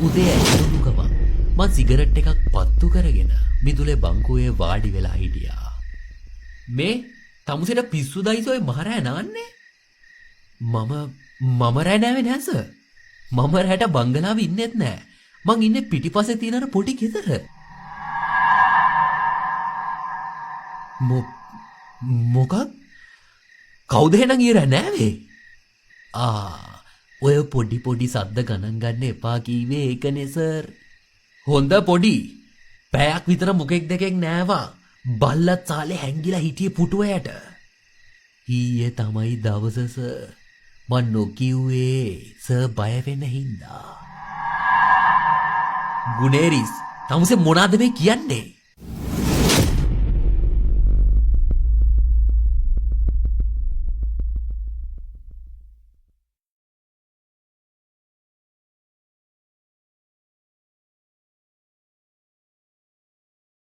උදේ ඇතුළු ගමන් මං සිගරට් එකක් පත්තු කරගෙන මිදුලේ බංකුවේ වාඩි වෙලා හිටියා. මේ තමුසෙට පිස්සු දයිස ඔය මහරෑ නාන්නේ? මම රෑ නෑවේ නෑ සර්. මම රැට බංගලාවේ ඉන්නෙත් නෑ. මං ඉන්නේ පිටිපස්සේ තියෙන අර පොඩි ගෙදර. මොකක්? කවුද එහෙනම් ඊර නෑවේ? ඔය පොඩි සද්ද ගණන් ගන්න එපා කීවේ ඒකනේ සර්. හොඳ පොඩි. පැයක් විතර මොකෙක් දෙකෙක් නෑවා. බල්ලත් සාලේ හැංගිලා හිටියේ පුටුව යට. ඊයේ තමයි දවස සර්. මං නොකිව්වේ සර් බය වෙන්න හින්දා. ගුනේරිස්, තමුසේ මොනවද මේ කියන්නේ?